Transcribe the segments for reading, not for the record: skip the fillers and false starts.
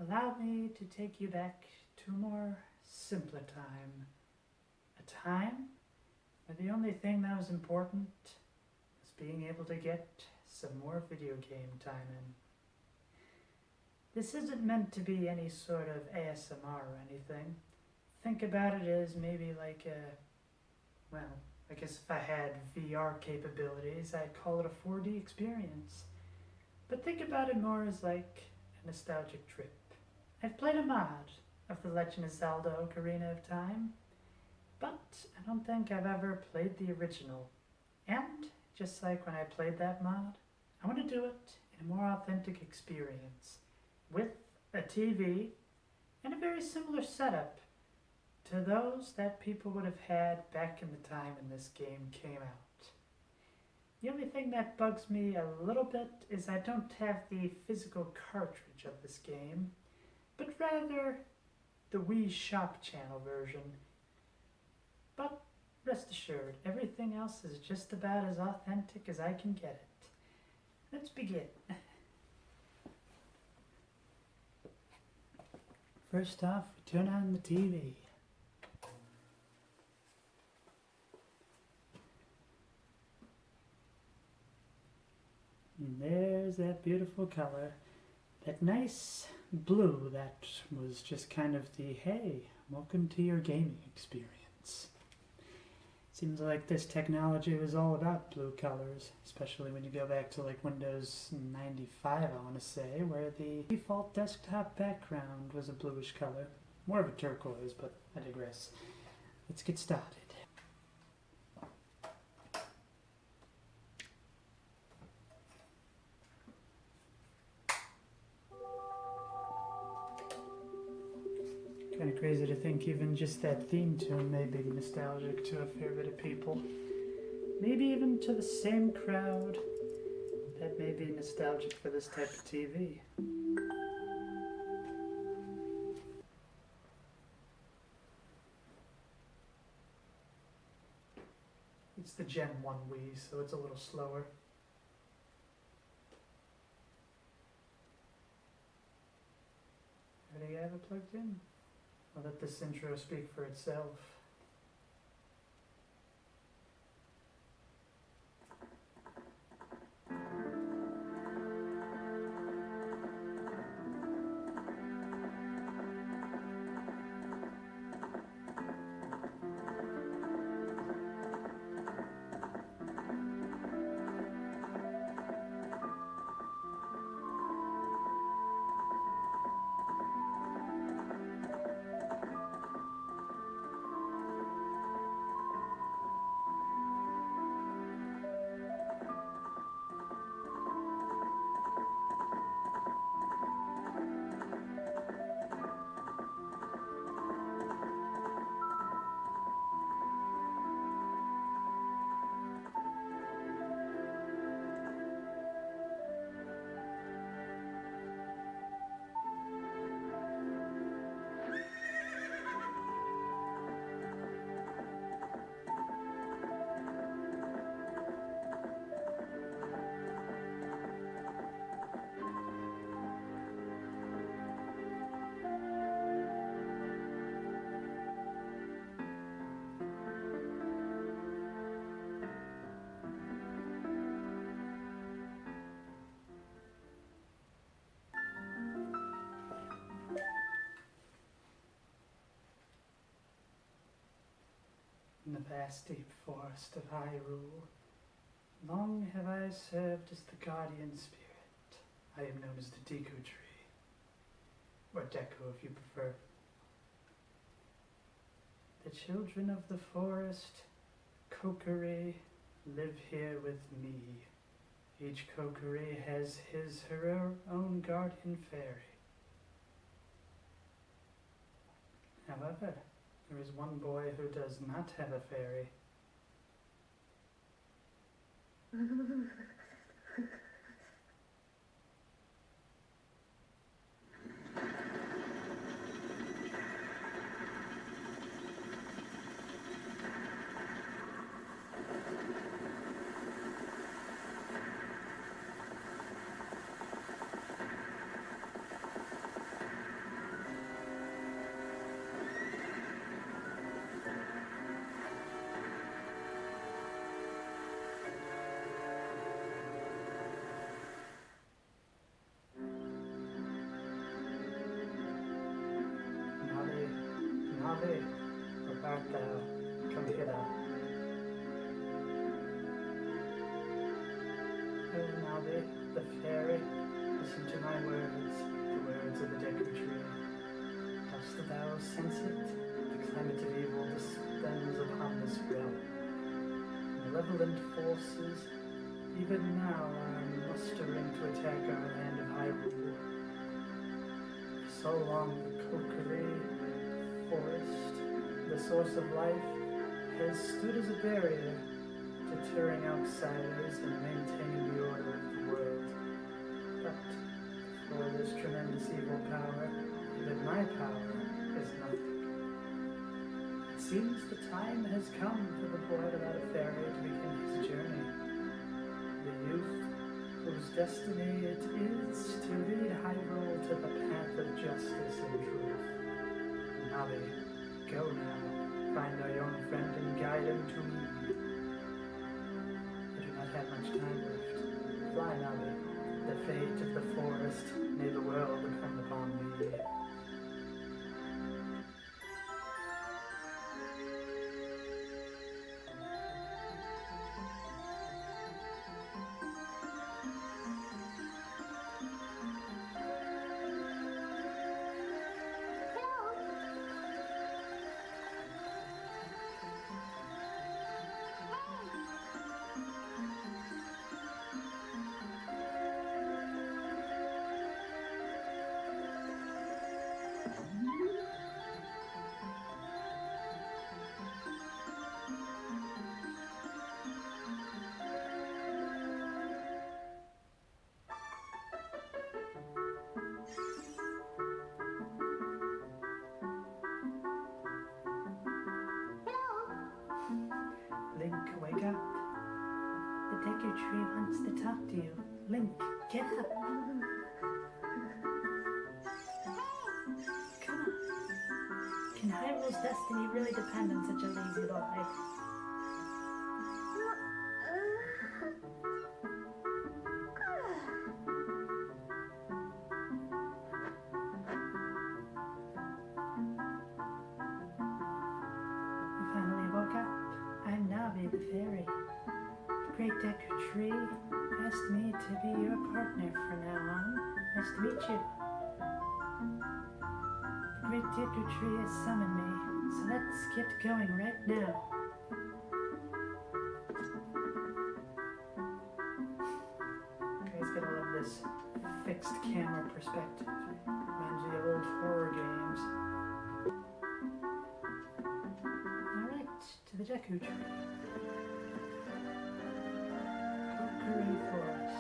allow me to take you back to a more simpler time. A time where the only thing that was important was being able to get some more video game time in. This isn't meant to be any sort of ASMR or anything. Think about it as maybe like I guess if I had VR capabilities, I'd call it a 4D experience. But think about it more as like a nostalgic trip. I've played a mod of The Legend of Zelda Ocarina of Time, but I don't think I've ever played the original. And just like when I played that mod, I want to do it in a more authentic experience with a TV and a very similar setup to those that people would have had back in the time when this game came out. The only thing that bugs me a little bit is I don't have the physical cartridge of this game, but rather the Wii Shop Channel version. But rest assured, everything else is just about as authentic as I can get it. Let's begin. First off, we turn on the TV. And there's that beautiful color. That nice blue that was just kind of the, hey, welcome to your gaming experience. Seems like this technology was all about blue colors, especially when you go back to like Windows 95, I want to say, where the default desktop background was a bluish color. More of a turquoise, but I digress. Let's get started. Kind of crazy to think even just that theme tune may be nostalgic to a fair bit of people. Maybe even to the same crowd that may be nostalgic for this type of TV. It's the Gen 1 Wii, so it's a little slower. Do you have it plugged in? I'll let this intro speak for itself. In the vast deep forest of Hyrule, long have I served as the guardian spirit. I am known as the Deku Tree, or Deku if you prefer. The children of the forest, Kokiri, live here with me. Each Kokiri has her own guardian fairy. However, there is one boy who does not have a fairy. Navi, where art thou? Come hither. Oh, Navi, the fairy, listen to my words, the words of the Deku Tree. Dost thou sense it? The climate of evil descends upon this realm. Malevolent forces, even now, are mustering to attack our land of Hyrule. For so long, the Kokiri forest, the source of life, has stood as a barrier, deterring outsiders and maintaining the order of the world. But for this tremendous evil power, even my power is nothing. It seems the time has come for the boy without a fairy to begin his journey. The youth whose destiny it is to lead Hyrule to the path of justice and truth. Navi, go now, find our young friend and guide him to me. I do not have much time left. Fly, Navi. The fate of the forest, may the world depend upon me. Link, wake up. The Deku Tree wants to talk to you. Link, get up. Come on. Can Hyrule's destiny really depend on such a lazy boy? You finally woke up. I'm Navi the fairy. The great Deku Tree asked me to be your partner from now on. Nice to meet you. The great Deku Tree has summoned me, so let's get going right now. You guys gotta love this fixed camera perspective. Reminds me of old horror games. Alright, to the Deku Tree. Kokiri Forest.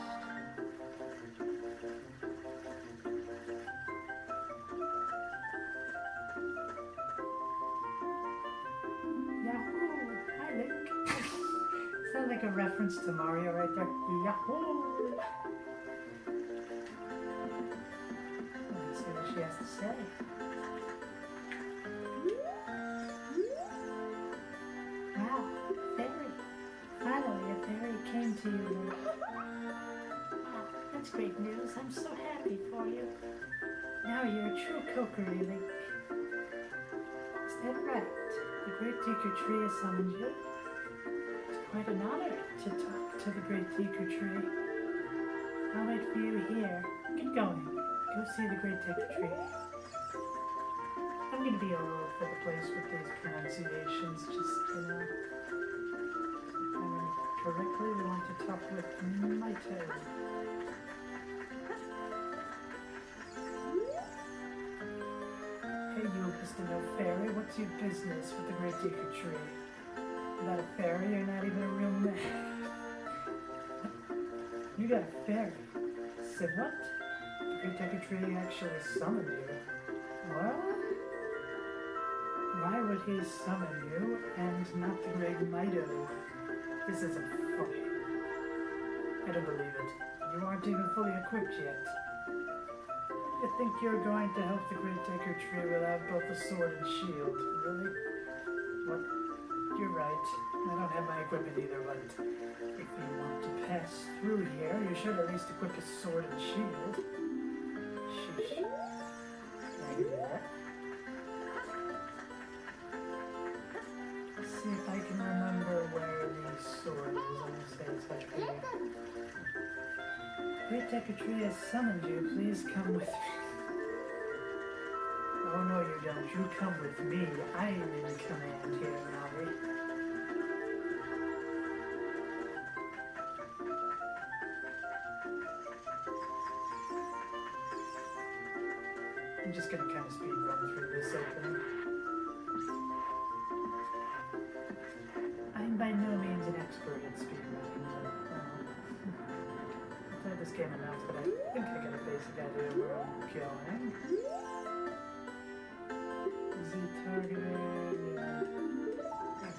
Yahoo! Hi, Link. Sounds like a reference to Mario right there. Yahoo! Let's see what she has to say. Wow, fairy. Finally, a fairy came to you. Wow, that's great news. I'm so happy for you. Now you're a true Kokiri, Link. Is that right? The great Deku Tree has summoned you. It's quite an honor to talk to the great Deku Tree. I'll wait for you here. Get going. Go see the great Deku Tree. I'm gonna be all over the place with these pronunciations, just, you know. If I remember correctly, we want to talk with Maito. Hey, you Mr. No Fairy, what's your business with the great Deku Tree? You're not a fairy, you're not even a real man. You got a fairy. Said what? The great Deku Tree actually summoned you. What? Why would he summon you and not the great Maito? This isn't funny. I don't believe it. You aren't even fully equipped yet. You think you're going to help the great Deku Tree without both a sword and shield? Really? What? You're right. I don't have my equipment either, but if you want to pass through here, you should at least equip a sword and shield. Sheesh. I can do that. circuitry has summoned you. Please come with me. Oh no, you don't. You come with me. I'm in command here, Navi. I'm just gonna kind of speed run through this opening. I'm by no means an expert at speedrunning, but I've played this game enough that I think I got a basic idea where I'm going. Z targeted, yeah. Okay.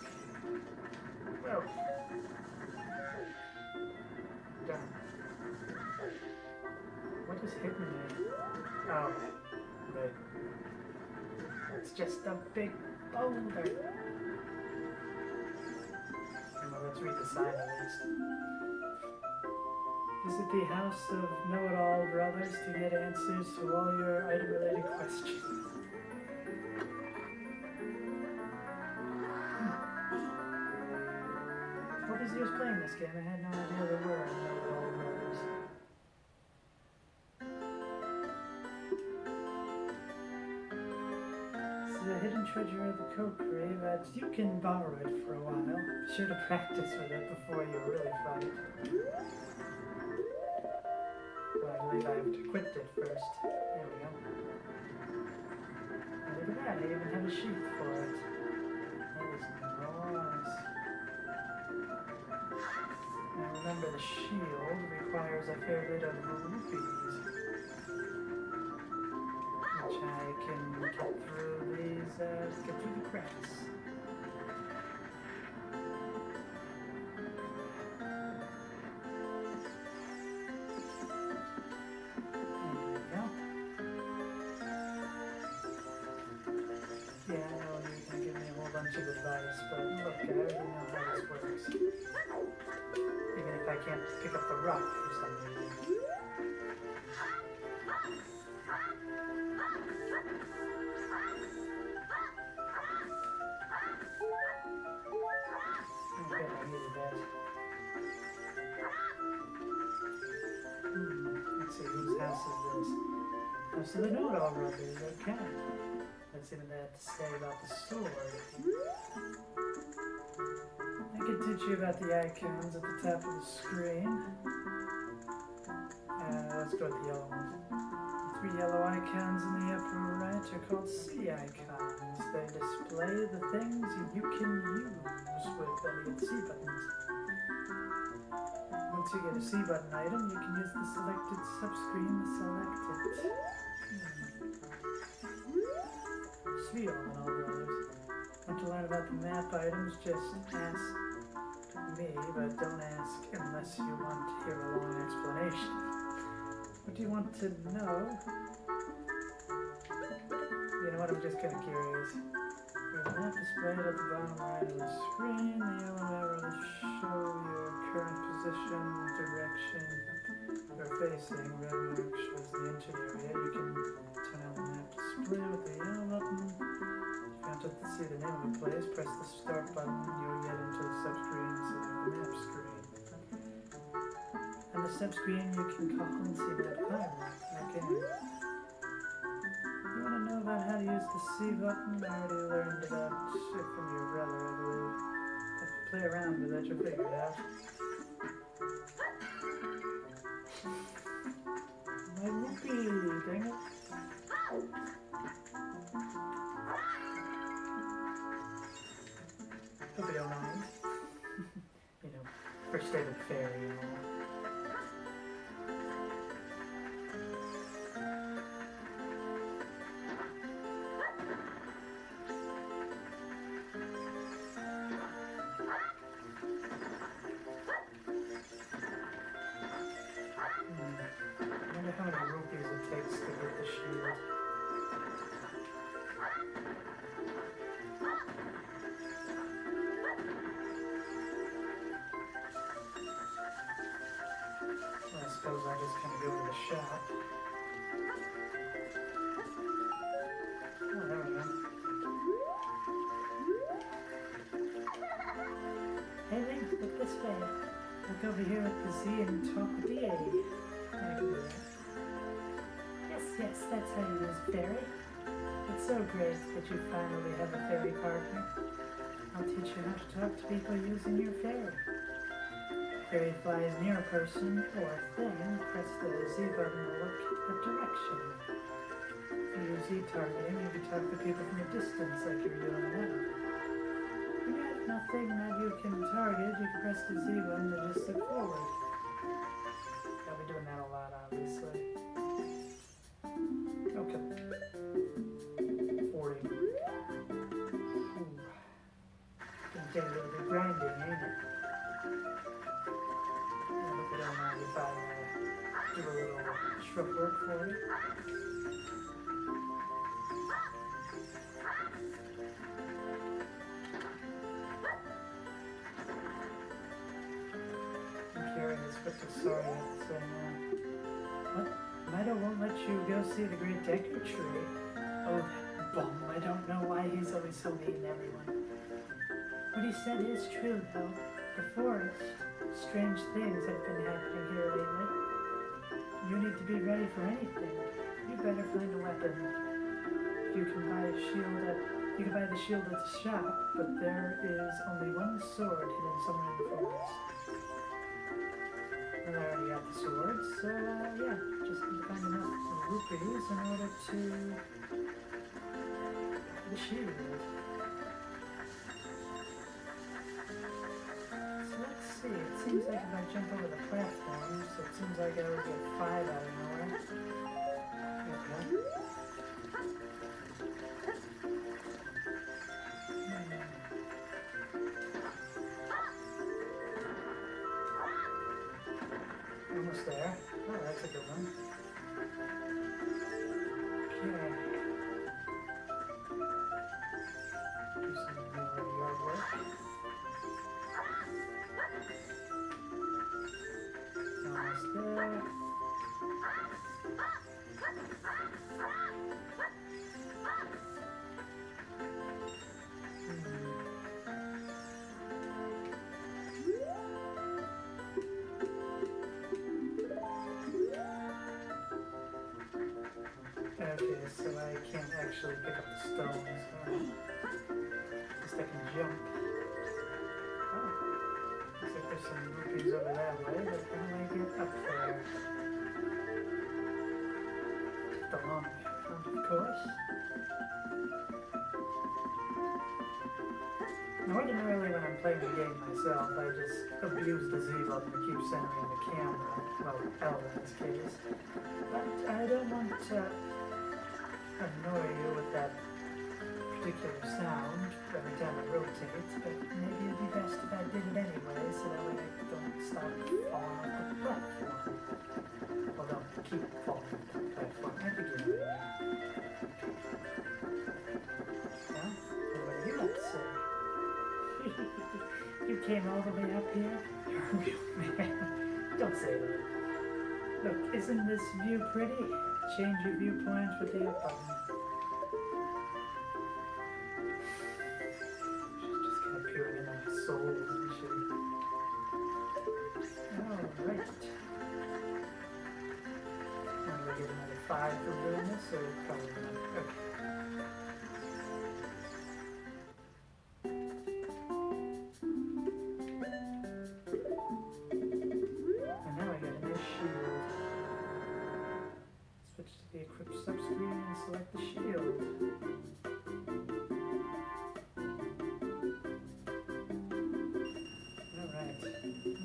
Well. Done. What is hitting me? Oh. Right. It's just a big boulder. Well, let's read the sign at least. Visit the house of know-it-all brothers to get answers to all your item-related questions. All these years playing this game, I had no idea there were know-it-all brothers. The hidden treasure of the Kokri, but you can borrow it for a while. Be sure to practice with it before you really fight. Well, I believe I have to equip it first. There we go. And look at that, I even have a sheath for it. That is nice. Now remember, the shield requires a fair bit of rupees, which I can get through these, get through the cracks. There we go. Yeah, I know you're gonna give me a whole bunch of advice, but look, I already know how this works. Even if I can't pick up the rock for some reason. Okay, I needed that. Let's see, whose house is this? House of the know-it-all brothers, okay. Let's see what they have to say about the sword. I can teach you about the icons at the top of the screen. Let's go with the yellow ones. The 3 yellow icons in the upper right are called C icons. They display the things you can use with any of the C buttons. Once you get a C button item, you can use the selected subscreen to select it. Sweet all brothers. Want to learn about the map items, just ask me, but don't ask unless you want to hear a long explanation. What do you want to know? You know what, I'm just kind of curious. There's a map displayed at the bottom right of the screen. The yellow arrows show your current position, direction you're facing. Red mark shows the entered area. You can turn on the map display with the yellow button. If you want to see the name of the place, press the start button. You'll get into the subscreen, select the map screen. And the subscreen you can call and see that file. Okay. You want to know about how to use the C button? I already learned about it from your brother, I believe. Have to play around with it, you'll figure it out. My rupee, dang it. Hope you don't mind. You know, first day of the fair, you know. I wonder how many rupees it takes to get the shield. Well, I suppose I'll just kind of go to the shop. Oh, there we go. Hey Link, look this way. Look over here at the Z and talk with the A. Yes, that's how you use a fairy. It's so great that you finally have a fairy partner. I'll teach you how to talk to people using your fairy. Fairy flies near a person or thing, press the Z button to look at direction. If you use Z targeting, you can talk to people from a distance like you're doing now. When you have nothing that you can target, you can press the Z button to just sit forward. I'll be doing that a lot, obviously. Okay. 40. Ooh. Gonna take a little bit of grinding, ain't it? Look at how if I do a little shrub work for you. I'm carrying this sorry I have to say now. What? Mido won't let you go see the great Deku tree. Oh, that bum. I don't know why he's always so mean to everyone. What he said is true, though. The forest. Strange things have been happening here lately. You need to be ready for anything. You better find a weapon. You can buy a shield you can buy the shield at the shop, but there is only one sword hidden somewhere in the forest. Well, I already got the sword, so yeah, just need to find enough rupees in order to buy the shield. See, it seems like if I jump over the platforms, it seems like I would get 5 out of nowhere. Okay. Almost there. Oh, that's a good one. Okay. Do some more yard work. Almost there. Okay, so I can't actually pick up the stones. At least I can jump. Oh, looks like there's some rupees over that way, but how do I get up there? Take the long route, of course. Now, ordinarily when I'm playing the game myself, I just abuse the Z button to keep centering the camera. Well, L in this case. But I don't want to annoy you with that particular sound every time I rotate, but maybe it'd be best if I did it anyway, so that way I don't stop falling off the platform. Well, don't keep falling off the platform at the beginning. Well, what do you have to say? You came all the way up here? You're a real man. Don't say that. Look, isn't this view pretty? Change your viewpoint with the up button. She's just kind of peering into my soul, isn't she? Alright. I'm going to get another 5 for doing this, or probably not. Okay. And now I got a nice shield. Switch to the equip subscreen and select the shield. Alright,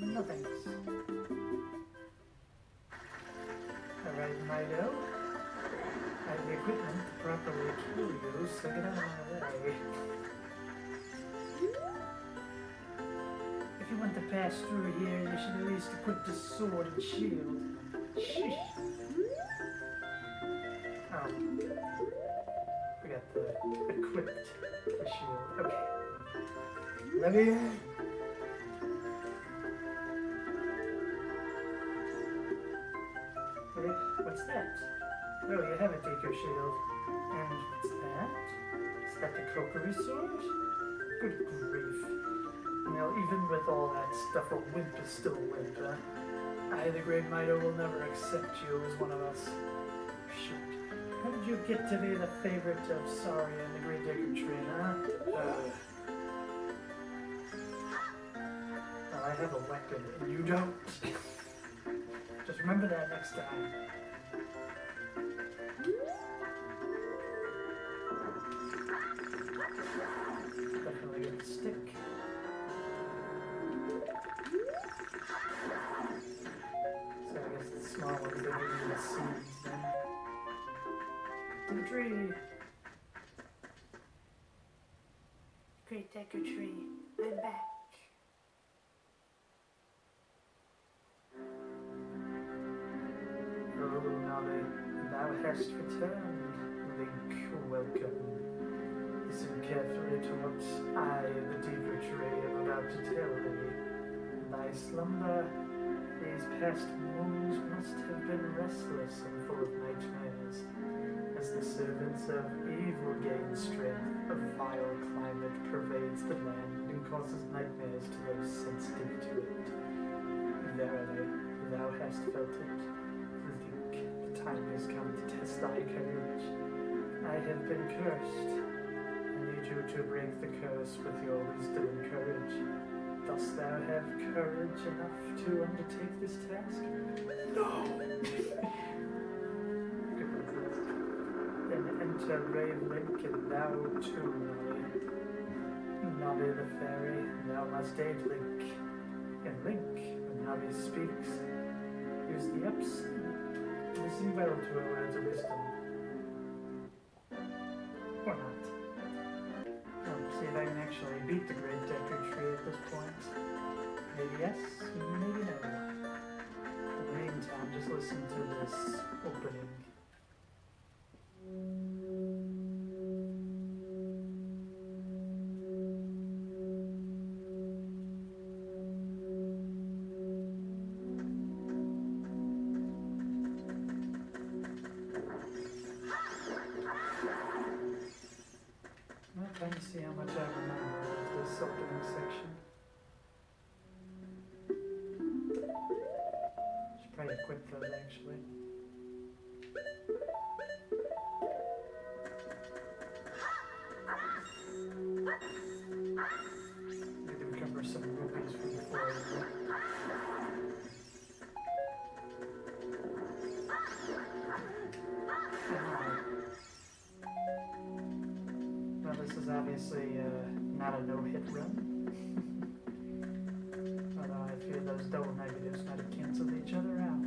nothings. Alright, Mido. I have the equipment to properly kill you, so get out of my way. If you want to pass through here, you should at least equip the sword and shield. Sheesh. Oh. Forgot the equipped the shield. Okay. Let me in. What's that? Oh, you have a Deku shield. And what's that? Is that the Kokiri sword? Good grief. You know, even with all that stuff, a wimp is still a wimp, huh? I, the Great Mido, will never accept you as one of us. Shoot. How did you get to be the favorite of Saria and the Great Deku Tree, huh? Well, I have a weapon and you don't. Just remember that next time. Definitely gonna stick. So I guess the small ones, they give you the seeds then. To the tree! Great Deku Tree, I'm back. Oh, Navi, thou hast returned. Link, welcome. Listen carefully to what I, the Deku Tree, am about to tell thee. In thy slumber, these past moons must have been restless and full of nightmares. As the servants of evil gain strength, a vile climate pervades the land and causes nightmares to those sensitive to it. Verily, thou hast felt it. Link, the time has come to test thy courage. I have been cursed. I need you to break the curse with your wisdom and courage. Dost thou have courage enough to undertake this task? No! Then enter brave Link, and thou too, Navi. Navi the fairy, thou must aid Link. And Link, when Navi speaks, use the ups. Listen well to her words of wisdom. Or not. I'll see if I can actually beat the Great Deku Tree at this point. Maybe yes, maybe no. In the meantime, just listen to this opening. Well, time to see how much I remember of this opening section. Should probably equip those actually. Need to recover some rupees from before. Well, this is obviously not a no-hit run. Although I fear those double negatives might have canceled each other out.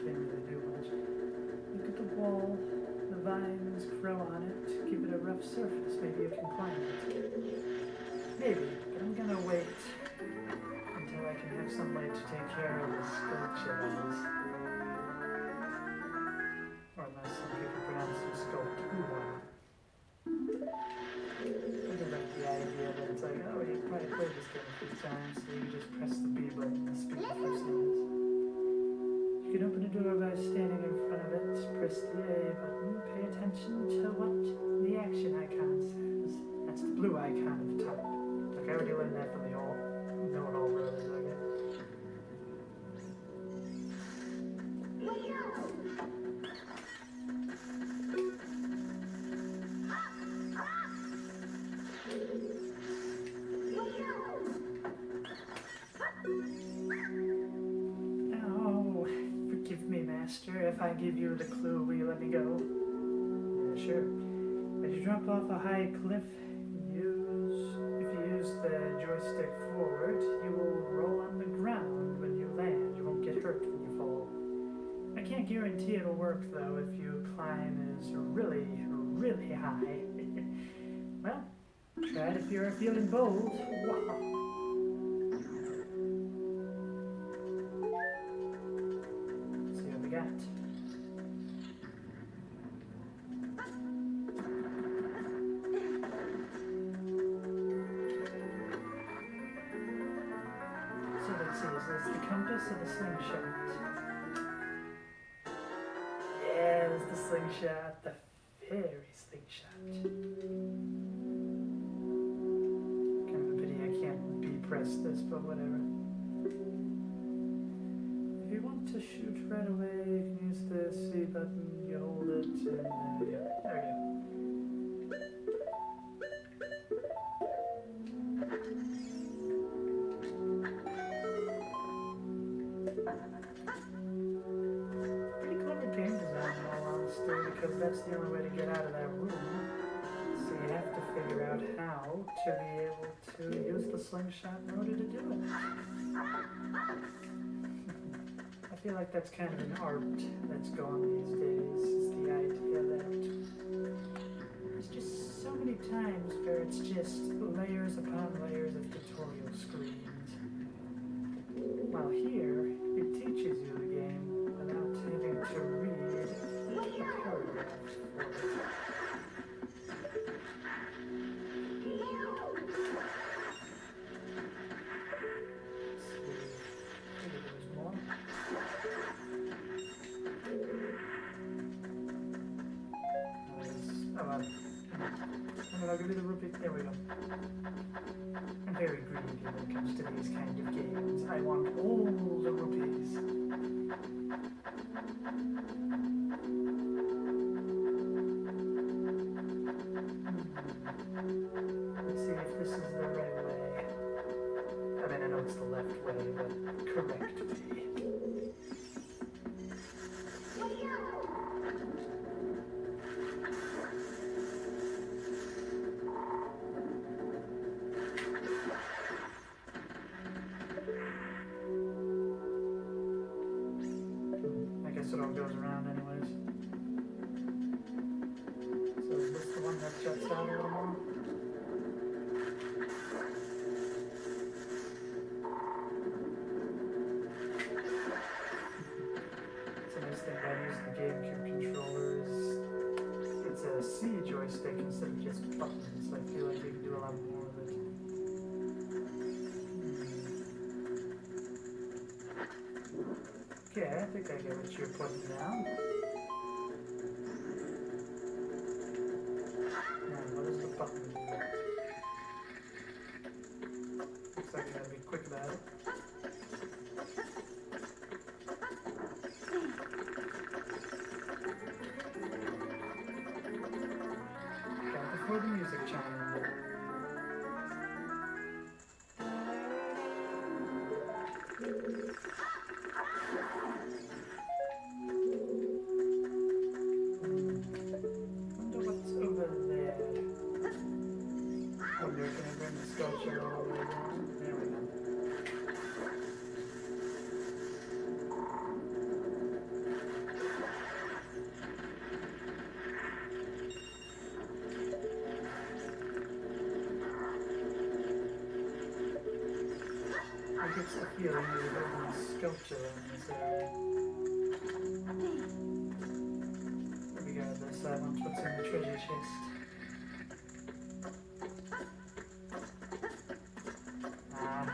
Can't really do much. Look at the wall. The vines grow on it. Give it a rough surface. Maybe you can climb it. Maybe, but I'm gonna wait until I can have somebody to take care of the sculptures. Or unless some people pronounce them sculptura. I just like the idea that it's like, oh, you probably played this game a few times, so you just press the B button and speak the first notes. You can open a door by standing in front of it, press the A button, pay attention to what the action icon says. That's the blue icon at the top. Like I already learned that from the know-it-all brothers, I guess. Oh, forgive me, Master, if I give you the clue, will you let me go? Yeah, sure. As you drop off a high cliff, if you use the joystick forward, you will roll on the ground when you land. You won't get hurt when you fall. I can't guarantee it'll work, though, if your climb is really, really high. Well, try it if you're feeling bold. Wow. Let's see what we got. So let's see, is this the compass or the slingshot? Yeah, it's the slingshot, the very slingshot. Kind of a pity I can't B-press this, but whatever. If you want to shoot right away, you can use the C button, you hold it, and yeah, there we go. Pretty clever game design in all honesty, because that's the only way to get out of that room. So you have to figure out how to be able to use the slingshot in order to do it. I feel like that's kind of an art that's gone these days, is the idea that there's just so many times where it's just layers upon layers of tutorial screens. While here, it teaches you the game without having to read a paragraph for it. I'll give you the rupee. There we go. I'm very greedy when it comes to these kind of games. I want all the rupees. Let's see if this is the right way. I mean, I know it's the left way, but correct way. It all goes around anyways. So is this the one that juts out a little more? It's a nice thing about using the GameCube controller is it's a C joystick instead of just buttons, so I feel like you can do a lot more with it. Okay, I think I get what you're putting down. Now, what does the button do? Looks like you gotta be quick about it. Okay, before the music chimed in. I get the feeling there's a building a sculpture in this area. Regardless, I want what's in the treasure chest. Ah,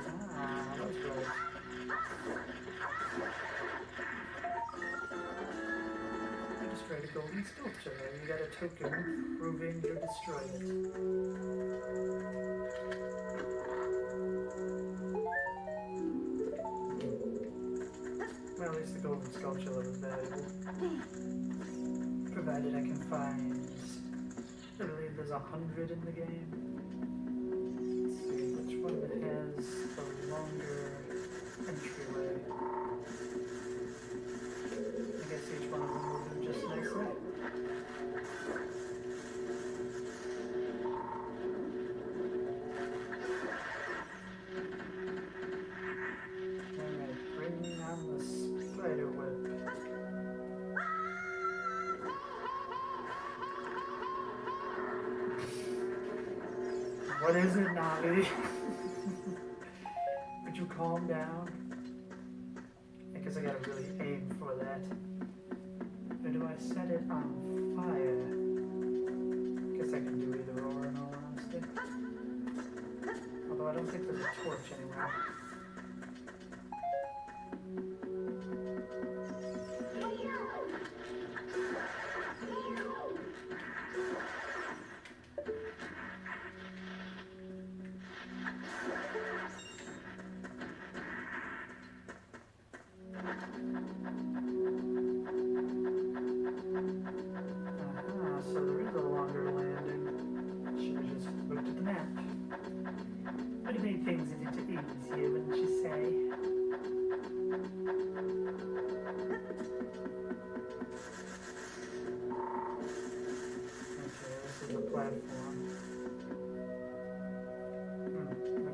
that's right. You destroyed a golden sculpture. You got a token proving you destroyed it. Well, at least the golden sculpture was valuable. Provided I can find, I believe there's 100 in the game. Let's see which one has the longer entryway. I guess each one of them will do just nicely. Alright, bring on the spider web. What is it, Navi? Would you calm down? I guess I gotta really aim for that. Or do I set it on fire? Guess I can do either or in all honesty. Although I don't think there's a torch anywhere.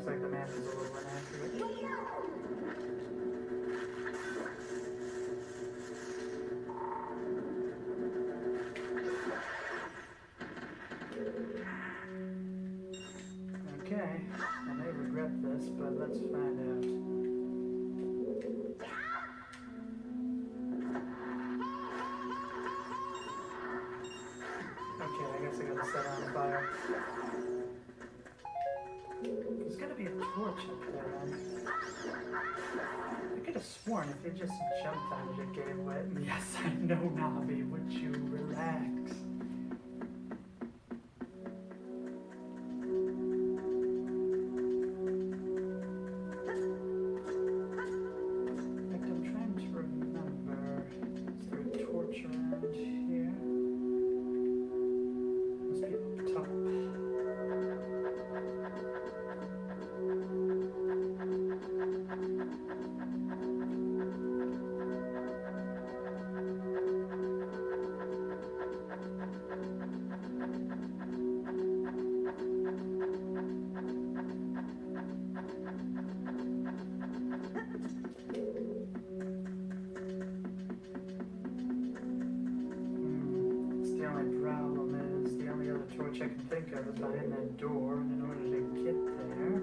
looks like the map is a little inaccurate. Okay, I may regret this, but let's find out. Okay, I guess I gotta set on fire. There's gotta be a torch up there, then. I could have sworn if you just jumped on it, it gave way. Yes, I know, Navi. Would you relax? In fact, I'm trying to remember. Is there a torch around here? Must be up top. Torch I can think of is behind that door, and in order to get there,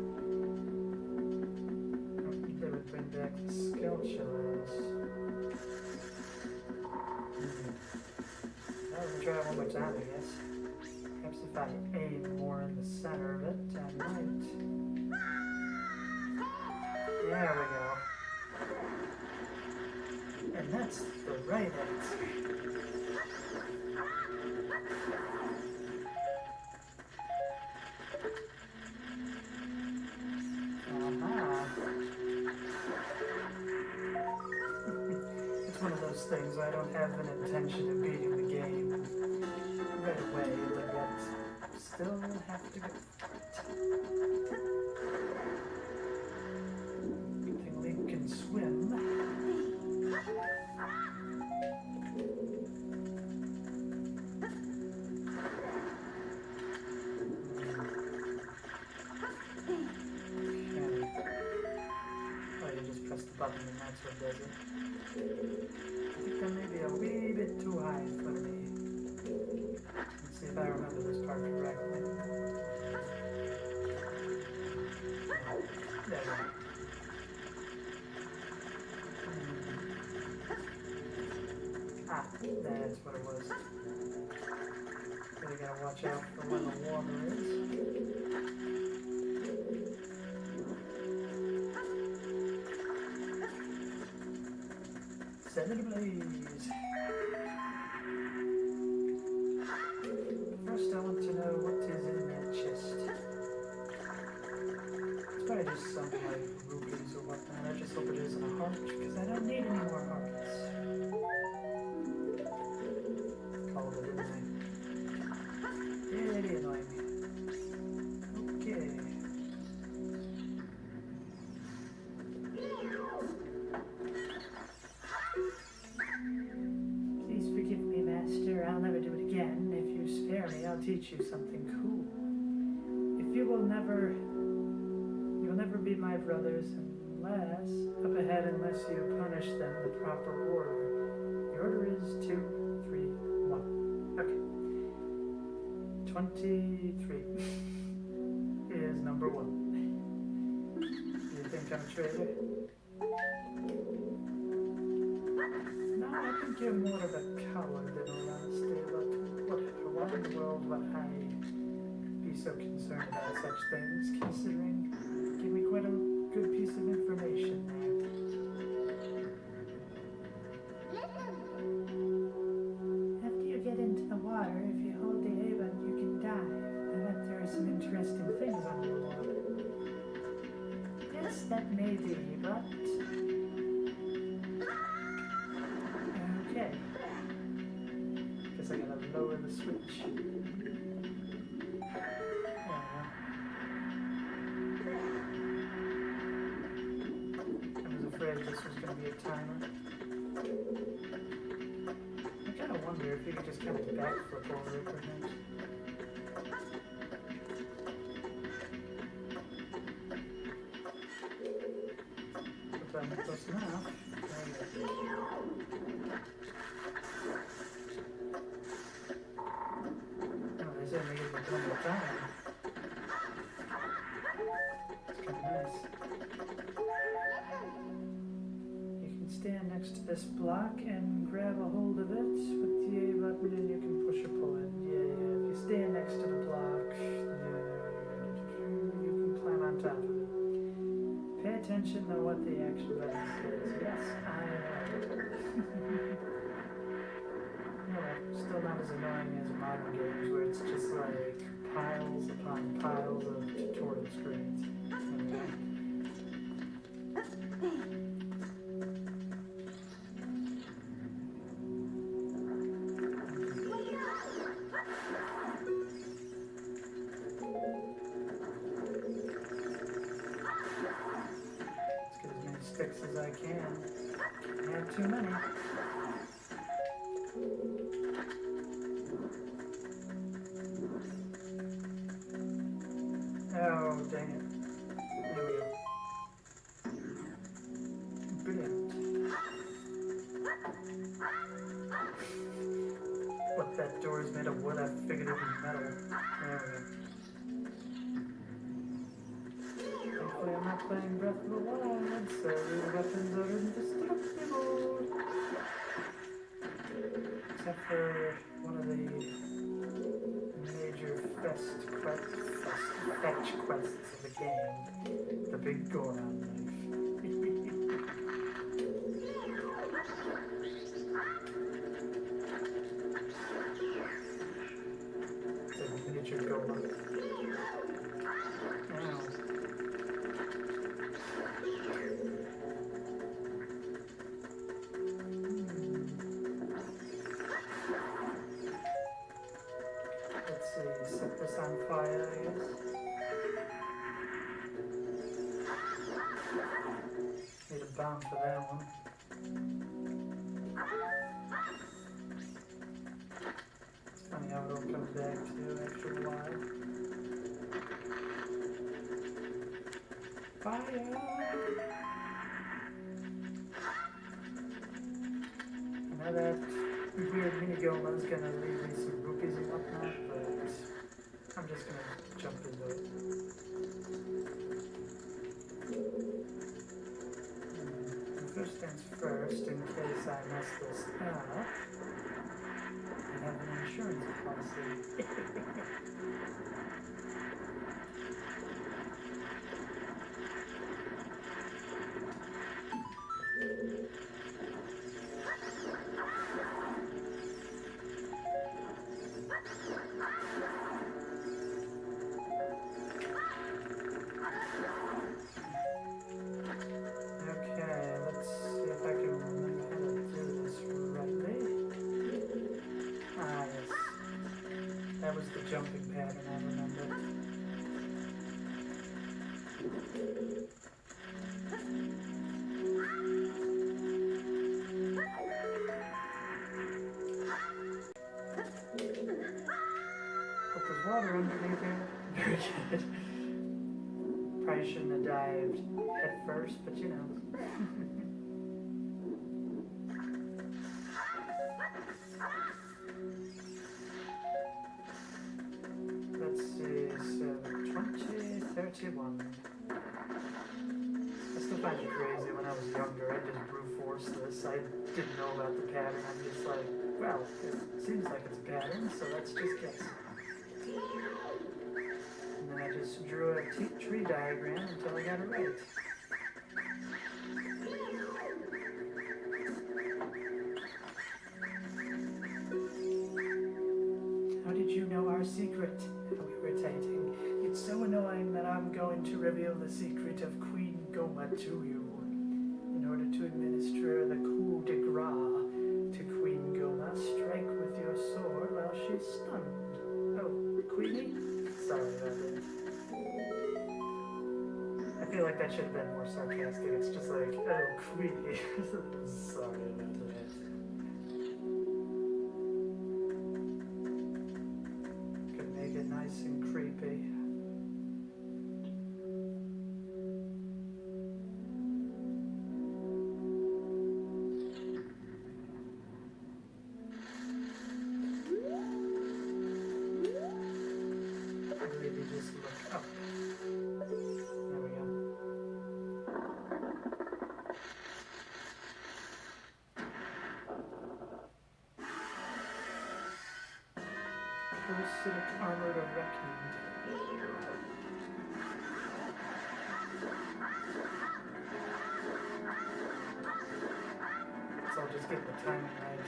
they would bring back the skeletons. Well, we'll try it one more time, I guess. Perhaps if I aim more in the center of it, I might. There we go. And that's the right answer. One of those things I don't have an intention of beating the game right away, but yet still have to go for it. Good thing Link can swim. Okay. Oh, you just press the button and that's what does it. I think that may be a wee bit too high for me. Let's see if I remember this part correctly. There we go. Ah, that's what it was. Really gotta watch out for when the water is. Set it ablaze. First I want to know what is in that chest. It's probably just something like rupees or whatnot. I just hope it isn't a heart, because I don't need any more hearts. Called it, didn't I? Really annoying me. Okay. I'll never do it again. If you spare me, I'll teach you something cool. If you will never be my brothers unless, up ahead, unless you punish them in the proper order. The order is 2, 3, 1. Okay. 23 is number 1. Do you think I'm a traitor? No, I think you're more of a coward than all honesty, but whatever. Why in the world would I be so concerned about such things, considering you give me quite a good piece of information there. After you get into the water, if you hold the A button, you can dive. I bet there are some interesting things underwater. Yes, that may be, but... Okay. Guess I gotta lower the switch. I was afraid this was gonna be a timer. I kinda wonder if you could just kind of backflip over it perhaps. I'm close enough. There we go. Oh, they said make it look one more time. It's kind of nice. You can stand next to this block and grab a hold of it with the A button and you can push or pull it. Yeah. If you stand next to the block, you can climb on top of it. Pay attention to what the action button says. Yes, I know. Yeah, still not as annoying as modern games where it's just like piles upon piles of tutorial screens. Let's get as many sticks as I can. Can't have too many. Oh, dang it. There we go. Brilliant. What, that door is made of wood? I figured it was metal. There we go. Thankfully I'm not playing Breath of the Wild, so the weapons are indestructible. Except for one of the major fetch quests of the game. The big Goron knife. It's a miniature Goron. Ow. Let's see, set this on fire, I guess. Need a bomb for that one. It's funny how it all comes back to after a while. Fire! I know that weird mini-goma is gonna leave me some rupees and whatnot, but I'm just gonna jump into it. First things first, in case I mess this up, I have an insurance policy. Okay, let's see if I can remember how to do this rightly. Ah, yes. That was the jumping pattern, I remember. Hope there's water underneath here. Very good. Probably shouldn't have dived head first, but you know. Let's see, so 20, 31. I still find it crazy when I was younger. I just brute force this. I didn't know about the pattern. I'm just like, well, it seems like it's a pattern, so let's just guess. And then I just drew a tree diagram until I got it right. How did you know our secret? How irritating. It's so annoying that I'm going to reveal the secret of Queen Goma to you. In order to administer the coup de grace to Queen Goma, strike with your sword while she's stunned. Oh, Queenie? Sorry about that. I feel like that should have been more sarcastic. It's just like, oh, Queenie. Sorry about that. Could make it nice and creepy. parasitic armor of reckoning. So I'll just get the timing right.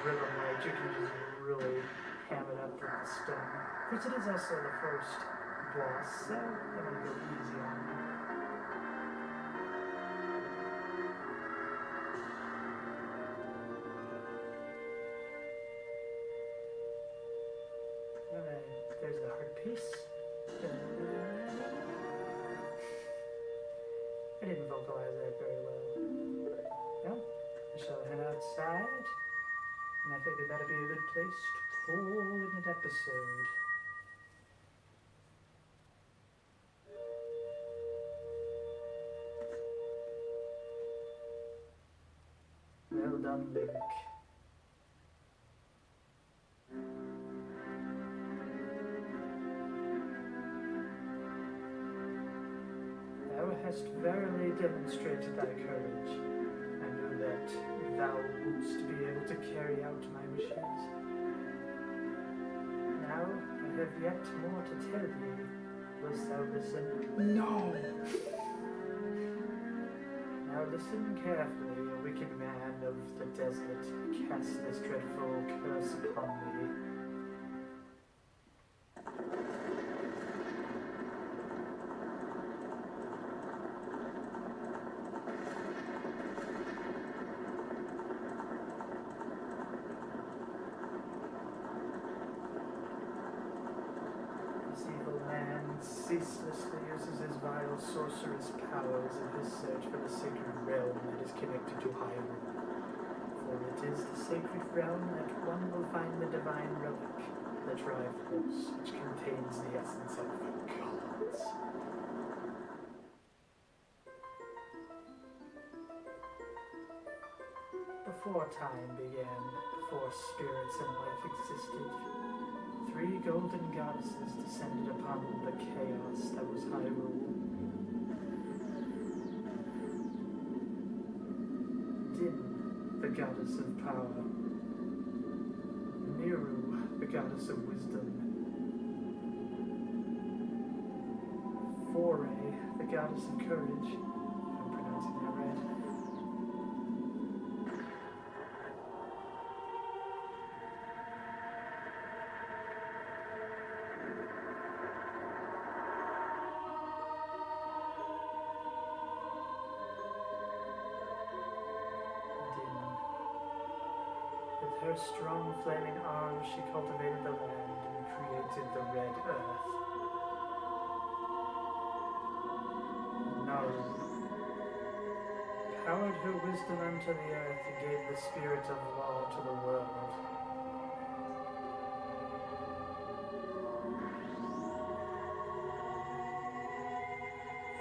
Rhythm right, you can just really ham it up with the stone. Of course, it is also the first boss, so I'm gonna go easy on you. Alright, there's the heart piece. I didn't vocalize that very well. Well, I shall head outside. And I figured that'd be a good place to call it an episode. Well done, Link. Thou hast verily demonstrated thy courage. I knew that thou wouldst be able to carry out my wishes. Now I have yet more to tell thee. Wilt thou listen? No! Now listen carefully, a wicked man of the desert. Cast this dreadful curse upon thee. Ceaselessly uses his vile sorcerous powers in his search for the sacred realm that is connected to Hyrule. For it is the sacred realm that one will find the divine relic, the Triforce, which contains the essence of the gods. Before time began, before spirits and life existed, 3 golden goddesses descended upon the chaos that was Hyrule. Din, the goddess of power. Miru, the goddess of wisdom. Foray, the goddess of courage. If I'm pronouncing that right. With her strong flaming arms, she cultivated the land and created the red earth. Naru powered her wisdom unto the earth and gave the spirit of law to the world.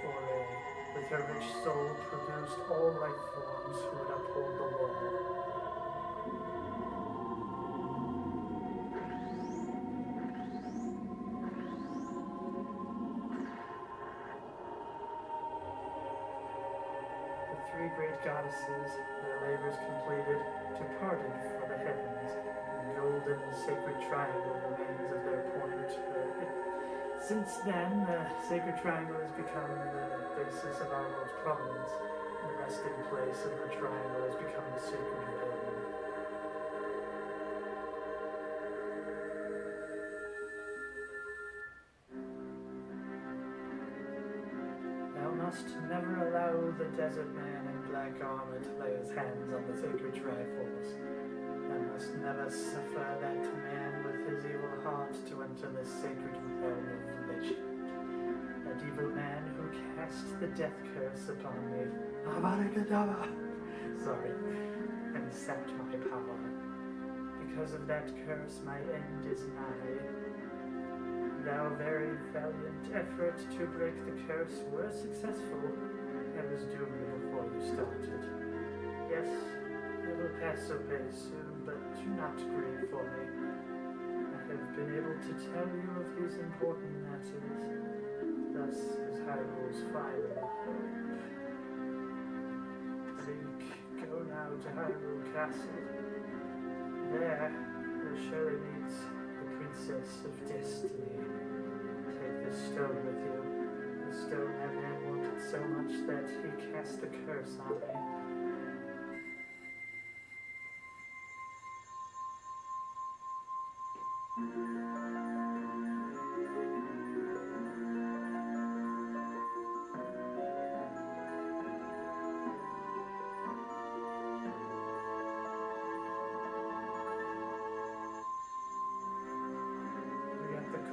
Foray, with her rich soul, produced all life forms who would uphold the law. Three great goddesses, their labors completed, departed for the heavens. The golden sacred triangle remains of their point. Since then, the sacred triangle has become the basis of our world's providence. The resting place of the triangle has become the sacred realm. Thou must never allow the desert man in black armor to lay his hands on the sacred Triforce. Thou must never suffer that man with his evil heart to enter the sacred realm of legend. That evil man who cast the death curse upon me, sorry, and sapped my power. Because of that curse, my end is nigh. Thou very valiant effort to break the curse were successful. I was doomed before you started. Yes, I will pass away soon, but do not grieve for me. I have been able to tell you of these important matters. Thus is Hyrule's final hope. Link, go now to Hyrule Castle. There, you'll surely meet the Princess of Destiny. Take this stone with you. The stone that man wanted so much that he cast a curse on me.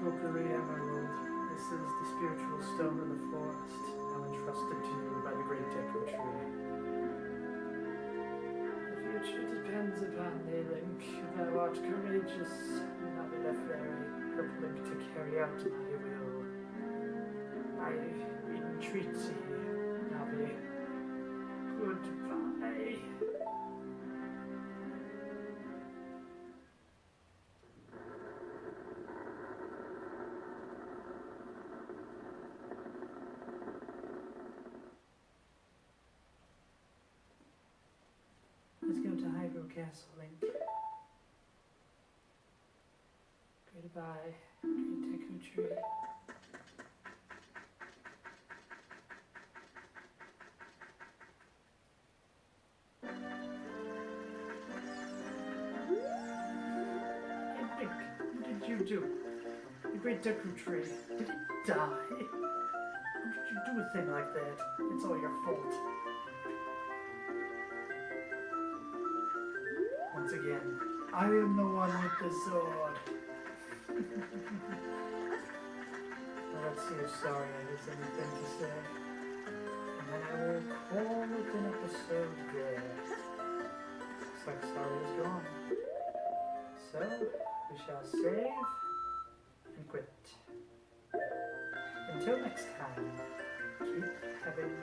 Ocarina Emerald. This is the spiritual stone of the forest, now entrusted to you by the great Deku Tree. The future depends upon thee, Link. Thou art courageous, and I'll be left very. Help Link to carry out my will. I entreat thee, Navi. Goodbye. Let's go to Hyrule Castle, Link. Goodbye, great Deku Tree. Hey, Link, what did you do? The great Deku Tree, did it die? How did you do a thing like that? It's all your fault. Once again, I am the one with the sword. Now let's see if Sorry has anything to say. And then I will call it an episode there. Looks like Sorry is gone. So, we shall save and quit. Until next time, keep having